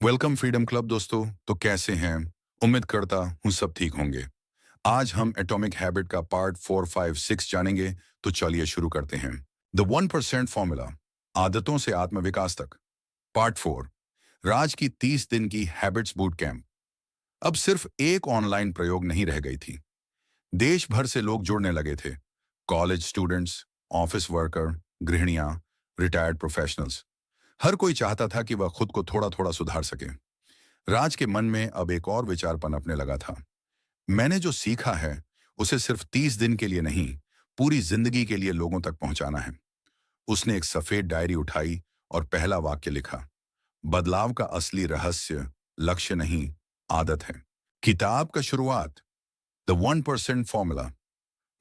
Welcome freedom club दोस्तों। तो कैसे हैं? उम्मीद करता हूँ सब ठीक होंगे। आज हम एटॉमिक हैबिट का पार्ट 4, 5, 6 जानेंगे। तो चलिए शुरू करते हैं। द 1% फॉर्मूला, आदतों से आत्मविकास तक। पार्ट 4, राज की 30 दिन की हैबिट्स बूट कैंप। अब सिर्फ एक ऑनलाइन प्रयोग नहीं रह गई थी। देश भर से लोग जुड़ने लगे थे। कॉलेज स्टूडेंट्स, ऑफिस वर्कर, गृहिणियां, रिटायर्ड प्रोफेशनल्स। हर कोई चाहता था कि वह खुद को थोड़ा थोड़ा सुधार सके। राज के मन में अब एक और विचार पनपने लगा था। मैंने जो सीखा है उसे सिर्फ 30 दिन के लिए नहीं, पूरी जिंदगी के लिए लोगों तक पहुंचाना है। उसने एक सफेद डायरी उठाई और पहला वाक्य लिखा, बदलाव का असली रहस्य लक्ष्य नहीं, आदत है। किताब का शुरुआत, द 1% फॉर्मूला।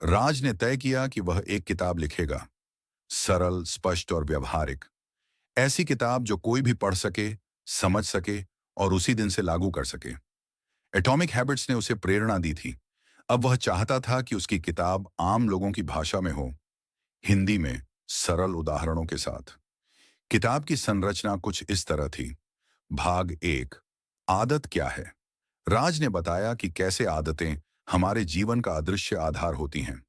राज ने तय किया कि वह एक किताब लिखेगा, सरल, स्पष्ट और व्यवहारिक। ऐसी किताब जो कोई भी पढ़ सके, समझ सके और उसी दिन से लागू कर सके। एटॉमिक हैबिट्स ने उसे प्रेरणा दी थी। अब वह चाहता था कि उसकी किताब आम लोगों की भाषा में हो, हिंदी में, सरल उदाहरणों के साथ। किताब की संरचना कुछ इस तरह थी। भाग 1, आदत क्या है। राज ने बताया कि कैसे आदतें हमारे जीवन का अदृश्य आधार होती हैं।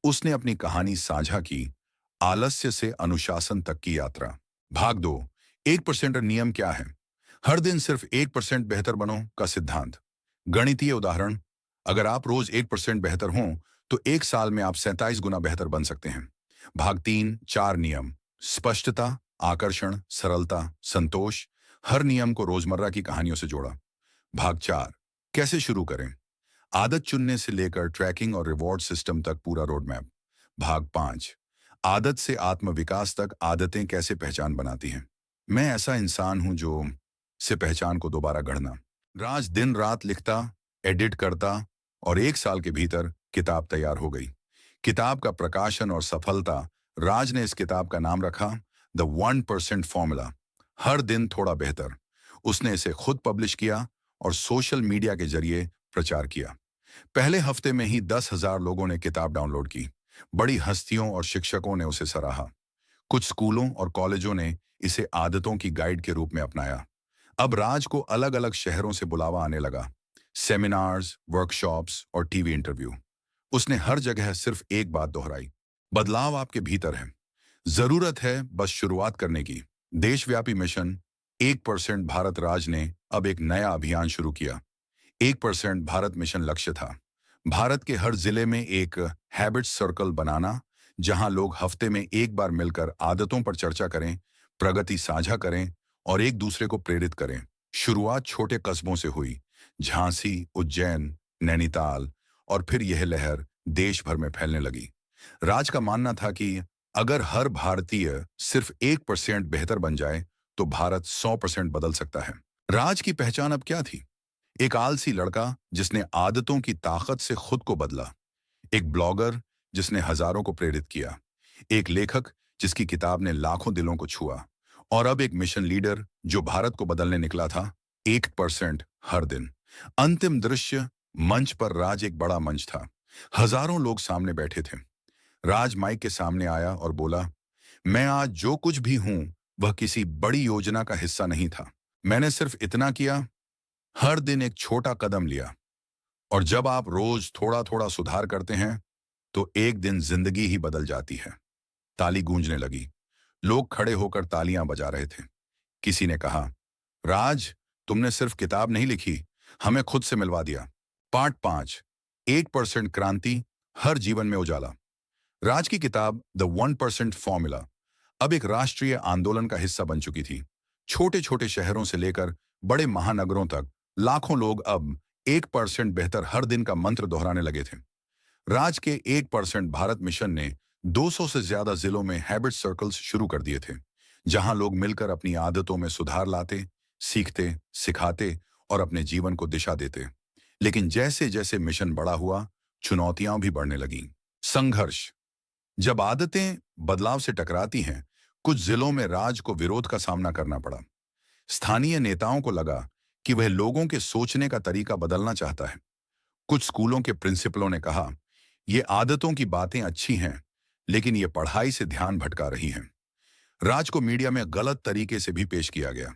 उसने अपनी कहानी साझा की, आलस्य से अनुशासन तक की यात्रा। भाग 2, 1% नियम क्या है। हर दिन सिर्फ 1% बेहतर बनो का सिद्धांत। गणितीय उदाहरण, अगर आप रोज 1% बेहतर हों तो एक साल में आप 27 गुना बेहतर बन सकते हैं। भाग 3, 4 नियम, स्पष्टता, आकर्षण, सरलता, संतोष। हर नियम को रोजमर्रा की कहानियों से जोड़ा। भाग 4, कैसे शुरू करें। आदत चुनने से लेकर ट्रैकिंग और रिवॉर्ड सिस्टम तक पूरा रोड मैप। भाग 5, आदत से आत्मविकास तक, आदतें कैसे पहचान बनाती हैं। मैं ऐसा इंसान हूं जो से पहचान को दोबारा गढ़ना। राज दिन रात लिखता, एडिट करता और एक साल के भीतर किताब तैयार हो गई। किताब का प्रकाशन और सफलता, राज ने इस किताब का नाम रखा द 1% फॉर्मूला, हर दिन थोड़ा बेहतर। उसने इसे खुद पब्लिश किया और सोशल मीडिया के जरिए प्रचार किया। पहले हफ्ते में ही 10,000 लोगों ने किताब डाउनलोड की। बड़ी हस्तियों और शिक्षकों ने उसे सराहा। कुछ स्कूलों और कॉलेजों ने इसे आदतों की गाइड के रूप में अपनाया। अब राज को अलग अलग शहरों से बुलावा आने लगा, सेमिनार्स, वर्कशॉप्स और टीवी इंटरव्यू। उसने हर जगह सिर्फ एक बात दोहराई, बदलाव आपके भीतर है, जरूरत है बस शुरुआत करने की। देशव्यापी मिशन 1% भारत। राज ने अब एक नया अभियान शुरू किया। 1% भारत मिशन लक्ष्य था भारत के हर जिले में एक हैबिट सर्कल बनाना, जहां लोग हफ्ते में एक बार मिलकर आदतों पर चर्चा करें, प्रगति साझा करें और एक दूसरे को प्रेरित करें। शुरुआत छोटे कस्बों से हुई, झांसी, उज्जैन, नैनीताल, और फिर यह लहर देश भर में फैलने लगी। राज का मानना था कि अगर हर भारतीय सिर्फ 1% बेहतर बन जाए तो भारत 100% बदल सकता है। राज की पहचान अब क्या थी? एक आलसी लड़का जिसने आदतों की ताकत से खुद को बदला, एक ब्लॉगर जिसने हजारों को प्रेरित किया, एक लेखक जिसकी किताब ने लाखों दिलों को छुआ, और अब एक मिशन लीडर जो भारत को बदलने निकला था, 1% हर दिन। अंतिम दृश्य, मंच पर राज एक बड़ा मंच था। हजारों लोग सामने बैठे थे। राज माइक के सामने आया और बोला, मैं आज जो कुछ भी हूं वह किसी बड़ी योजना का हिस्सा नहीं था। मैंने सिर्फ इतना किया, हर दिन एक छोटा कदम लिया। और जब आप रोज थोड़ा थोड़ा सुधार करते हैं तो एक दिन जिंदगी ही बदल जाती है। ताली गूंजने लगी। लोग खड़े होकर तालियां बजा रहे थे। किसी ने कहा, राज, तुमने सिर्फ किताब नहीं लिखी, हमें खुद से मिलवा दिया। पार्ट 5, 1% क्रांति, हर जीवन में उजाला। राज की किताब द 1% फॉर्मूला अब एक राष्ट्रीय आंदोलन का हिस्सा बन चुकी थी। छोटे छोटे शहरों से लेकर बड़े महानगरों तक लाखों लोग अब 1% बेहतर हर दिन का मंत्र दोहराने लगे थे। राज के 1% भारत मिशन ने 200 से ज्यादा जिलों में हैबिट सर्कल्स शुरू कर दिए थे, जहां लोग मिलकर अपनी आदतों में सुधार लाते, सीखते, सिखाते और अपने जीवन को दिशा देते। लेकिन जैसे जैसे मिशन बड़ा हुआ, चुनौतियां भी बढ़ने लगीं। संघर्ष, जब आदतें बदलाव से टकराती हैं, कुछ जिलों में राज को विरोध का सामना करना पड़ा। स्थानीय नेताओं को लगा कि वह लोगों के सोचने का तरीका बदलना चाहता है। कुछ स्कूलों के प्रिंसिपलों ने कहा, ये आदतों की बातें अच्छी हैं, लेकिन ये पढ़ाई से ध्यान भटका रही हैं। राज को मीडिया में गलत तरीके से भी पेश किया गया।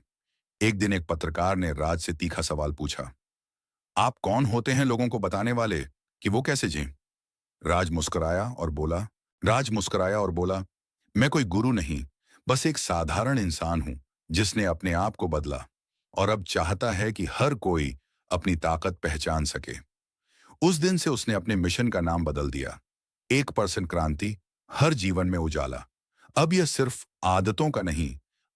एक दिन एक पत्रकार ने राज से तीखा सवाल पूछा, आप कौन होते हैं लोगों को बताने वाले कि वो कैसे जिएं? राज मुस्कुराया और बोला राज मुस्कुराया और बोला, मैं कोई गुरु नहीं, बस एक साधारण इंसान हूं जिसने अपने आप को बदला और अब चाहता है कि हर कोई अपनी ताकत पहचान सके। उस दिन से उसने अपने मिशन का नाम बदल दिया। 1% क्रांति, हर जीवन में उजाला। अब यह सिर्फ आदतों का नहीं,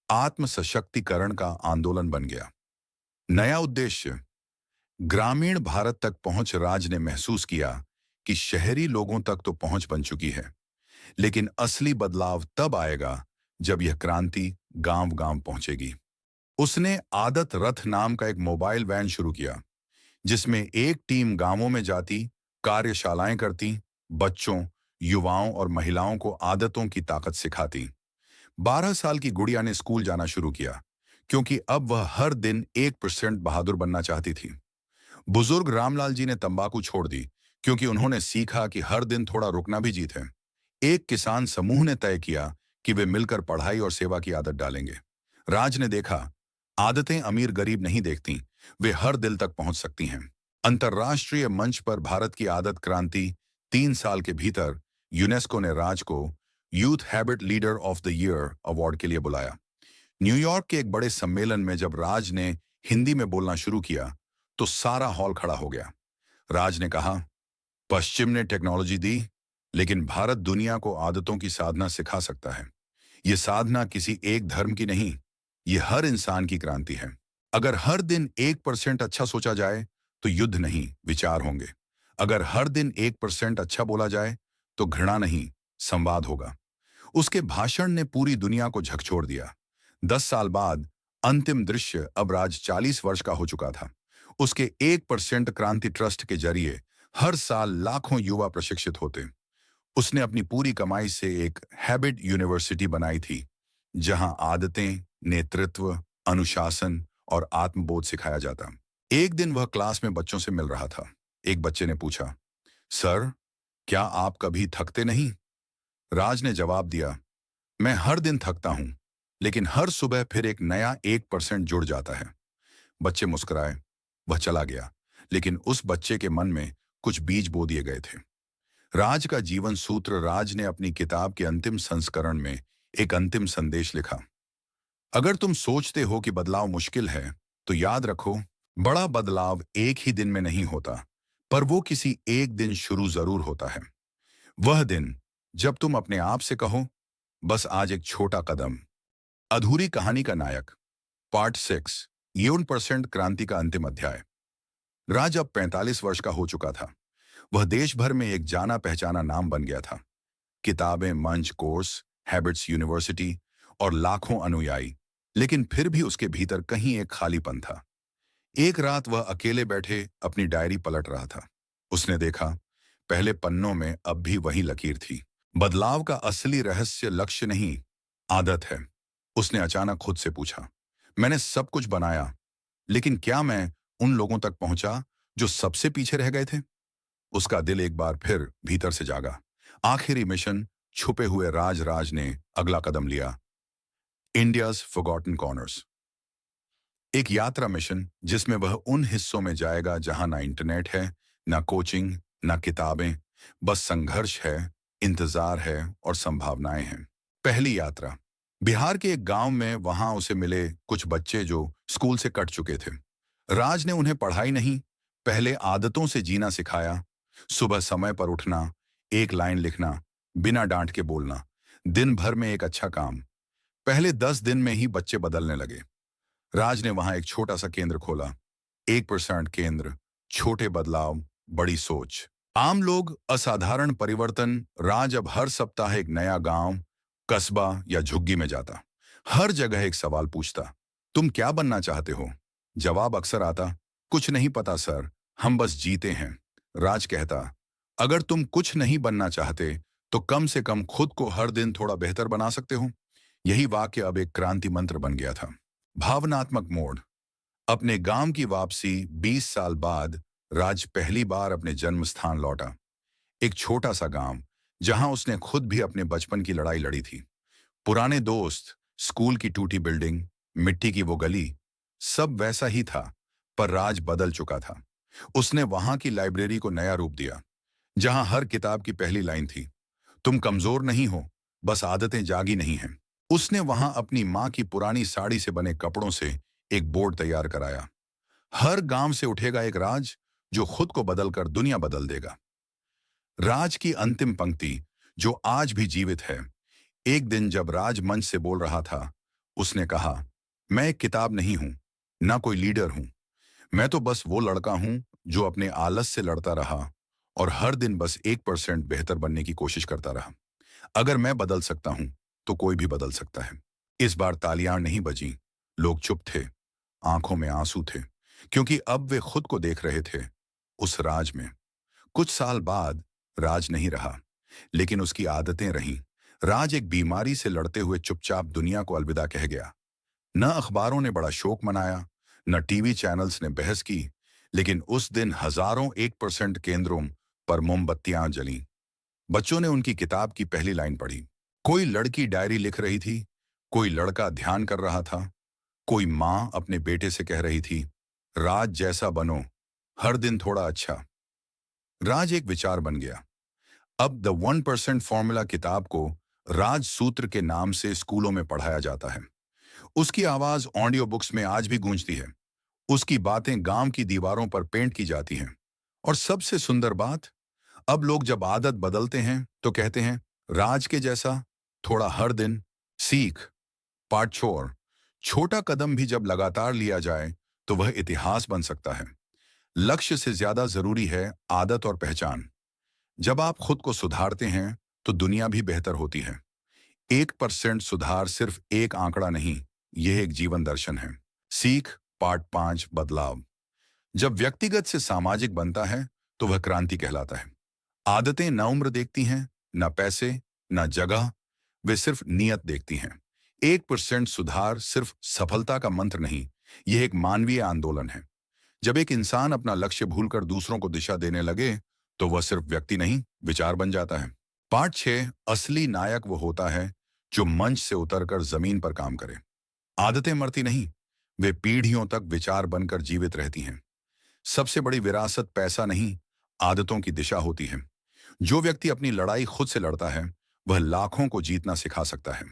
आत्म सशक्तिकरण का आंदोलन बन गया। नया उद्देश्य, ग्रामीण भारत तक पहुंच। राज ने महसूस किया कि शहरी लोगों तक तो पहुंच बन चुकी है, लेकिन असली बदलाव तब आएगा जब यह क्रांति गांव-गांव पहुंचेगी। उसने आदत रथ नाम का एक मोबाइल वैन शुरू किया, जिसमें एक टीम गांवों में जाती, कार्यशालाएं करती, बच्चों, युवाओं और महिलाओं को आदतों की ताकत सिखाती। 12 साल की गुड़िया ने स्कूल जाना शुरू किया, क्योंकि अब वह हर दिन 1% बहादुर बनना चाहती थी। बुजुर्ग रामलाल जी ने तंबाकू छोड़ दी, क्योंकि उन्होंने सीखा कि हर दिन थोड़ा रुकना भी जीत है। एक किसान समूह ने तय किया कि वे मिलकर पढ़ाई और सेवा की आदत डालेंगे। राज ने देखा, आदतें अमीर गरीब नहीं देखती, वे हर दिल तक पहुंच सकती हैं। अंतर्राष्ट्रीय मंच पर भारत की आदत क्रांति 3 साल के भीतर यूनेस्को ने राज को youth habit leader of the year award के लिए बुलाया। न्यूयॉर्क के एक बड़े सम्मेलन में जब राज ने हिंदी में बोलना शुरू किया, तो सारा हॉल खड़ा हो गया। राज ने कहा, पश्चिम ने टेक्नोलॉजी दी, लेकिन भारत दुनिया को आदतों की साधना सिखा सकता है। ये साधना किसी एक धर्म की नहीं, ये हर इंसान की क्रांति है। अगर हर दिन 1% अच्छा सोचा जाए, तो युद्ध नहीं, विचार होंगे। अगर हर दिन 1% अच्छा बोला जाए, तो घृणा नहीं, संवाद होगा। उसके भाषण ने पूरी दुनिया को झकझोर दिया। 10 साल बाद अंतिम दृश्य, अब राज 40 वर्ष का हो चुका था। उसके 1% क्रांति ट्रस्ट के जरिए हर साल लाखों युवा प्रशिक्षित होते। उसने अपनी पूरी कमाई से एक हैबिट यूनिवर्सिटी बनाई थी, जहां आदतें, नेतृत्व, अनुशासन और आत्मबोध सिखाया जाता। एक दिन वह क्लास में बच्चों से मिल रहा था। एक बच्चे ने पूछा, सर, क्या आप कभी थकते नहीं? राज ने जवाब दिया, मैं हर दिन थकता हूं, लेकिन हर सुबह फिर एक नया 1% जुड़ जाता है। बच्चे मुस्कुराए। वह चला गया, लेकिन उस बच्चे के मन में कुछ बीज बो दिए गए थे। राज का जीवन सूत्र। राज ने अपनी किताब के अंतिम संस्करण में एक अंतिम संदेश लिखा, अगर तुम सोचते हो कि बदलाव मुश्किल है, तो याद रखो, बड़ा बदलाव एक ही दिन में नहीं होता, पर वो किसी एक दिन शुरू जरूर होता है। वह दिन जब तुम अपने आप से कहो, बस आज एक छोटा कदम। अधूरी कहानी का नायक, पार्ट 6, ये 1% क्रांति का अंतिम अध्याय। राज अब 45 वर्ष का हो चुका था। वह देश भर में एक जाना पहचाना नाम बन गया था। किताबें, मंच, कोर्स, हैबिट्स यूनिवर्सिटी और लाखों अनुयायी। लेकिन फिर भी उसके भीतर कहीं एक खालीपन था। एक रात वह अकेले बैठे अपनी डायरी पलट रहा था। उसने देखा, पहले पन्नों में अब भी वही लकीर थी। बदलाव का असली रहस्य लक्ष्य नहीं, आदत है। उसने अचानक खुद से पूछा, मैंने सब कुछ बनाया, लेकिन क्या मैं उन लोगों तक पहुंचा जो सबसे पीछे रह गए थे? उसका दिल एक बार फिर भीतर से जागा। आखिरी मिशन, छुपे हुए राज ने अगला कदम लिया, इंडियाज फॉरगॉटन कॉर्नर्स। एक यात्रा मिशन जिसमें वह उन हिस्सों में जाएगा जहां ना इंटरनेट है, ना कोचिंग, ना किताबें, बस संघर्ष है, इंतजार है और संभावनाएं हैं। पहली यात्रा, बिहार के एक गांव में। वहां उसे मिले कुछ बच्चे जो स्कूल से कट चुके थे। राज ने उन्हें पढ़ाई नहीं, पहले आदतों से जीना सिखाया। सुबह समय पर उठना, एक लाइन लिखना, बिना डांट के बोलना, दिन भर में एक अच्छा काम। पहले 10 दिन में ही बच्चे बदलने लगे। राज ने वहां एक छोटा सा केंद्र खोला, 1% केंद्र, छोटे बदलाव, बड़ी सोच। आम लोग, असाधारण परिवर्तन। राज अब हर सप्ताह एक नया गांव, कस्बा या झुग्गी में जाता। हर जगह एक सवाल पूछता, तुम क्या बनना चाहते हो? जवाब अक्सर आता, कुछ नहीं पता सर, हम बस जीते हैं। राज कहता, अगर तुम कुछ नहीं बनना चाहते, तो कम से कम खुद को हर दिन थोड़ा बेहतर बना सकते हो। यही वाक्य अब एक क्रांति मंत्र बन गया था। भावनात्मक मोड़, अपने गांव की वापसी। 20 साल बाद राज पहली बार अपने जन्म स्थान लौटा। एक छोटा सा गांव, जहां उसने खुद भी अपने बचपन की लड़ाई लड़ी थी। पुराने दोस्त, स्कूल की टूटी बिल्डिंग, मिट्टी की वो गली, सब वैसा ही था, पर राज बदल चुका था। उसने वहां की लाइब्रेरी को नया रूप दिया, जहां हर किताब की पहली लाइन थी, तुम कमजोर नहीं हो, बस आदतें जागी नहीं हैं। उसने वहां अपनी माँ की पुरानी साड़ी से बने कपड़ों से एक बोर्ड तैयार कराया, हर गांव से उठेगा एक राज जो खुद को बदलकर दुनिया बदल देगा। राज की अंतिम पंक्ति, जो आज भी जीवित है। एक दिन जब राज मंच से बोल रहा था, उसने कहा, मैं एक किताब नहीं हूं, ना कोई लीडर हूं। मैं तो बस वो लड़का हूं जो अपने आलस से लड़ता रहा और हर दिन बस 1% बेहतर बनने की कोशिश करता रहा। अगर मैं बदल सकता हूं, तो कोई भी बदल सकता है। इस बार तालियां नहीं बजीं, लोग चुप थे, आंखों में आंसू थे, क्योंकि अब वे खुद को देख रहे थे उस राज में। कुछ साल बाद राज नहीं रहा, लेकिन उसकी आदतें रहीं। राज एक बीमारी से लड़ते हुए चुपचाप दुनिया को अलविदा कह गया। न अखबारों ने बड़ा शोक मनाया, न टीवी चैनल्स ने बहस की, लेकिन उस दिन हजारों 1% केंद्रों पर मोमबत्तियां जलीं। बच्चों ने उनकी किताब की पहली लाइन पढ़ी। कोई लड़की डायरी लिख रही थी, कोई लड़का ध्यान कर रहा था, कोई माँ अपने बेटे से कह रही थी, राज जैसा बनो, हर दिन थोड़ा अच्छा। राज एक विचार बन गया। अब द 1% फॉर्मूला किताब को राज सूत्र के नाम से स्कूलों में पढ़ाया जाता है। उसकी आवाज ऑडियो बुक्स में आज भी गूंजती है। उसकी बातें गांव की दीवारों पर पेंट की जाती हैं। और सबसे सुंदर बात, अब लोग जब आदत बदलते हैं तो कहते हैं, राज के जैसा, थोड़ा हर दिन, सीख, पाठ छोड़। छोटा कदम भी जब लगातार लिया जाए तो वह इतिहास बन सकता है। लक्ष्य से ज्यादा जरूरी है आदत और पहचान। जब आप खुद को सुधारते हैं तो दुनिया भी बेहतर होती है। 1% सुधार सिर्फ एक आंकड़ा नहीं, यह एक जीवन दर्शन है। सीख पार्ट 5, बदलाव। जब व्यक्तिगत से सामाजिक बनता है तो वह क्रांति कहलाता है। आदतें न उम्र देखती हैं, न पैसे, न जगह, वे सिर्फ नियत देखती हैं। 1% सुधार सिर्फ सफलता का मंत्र नहीं, यह एक मानवीय आंदोलन है। जब एक इंसान अपना लक्ष्य भूलकर दूसरों को दिशा देने लगे, तो वह सिर्फ व्यक्ति नहीं, विचार बन जाता है। पार्ट 6, असली नायक वो होता है जो मंच से उतरकर जमीन पर काम करे। आदतें मरती नहीं, वे पीढ़ियों तक विचार बनकर जीवित रहती हैं। सबसे बड़ी विरासत पैसा नहीं, आदतों की दिशा होती है। जो व्यक्ति अपनी लड़ाई खुद से लड़ता है, वह लाखों को जीतना सिखा सकता है।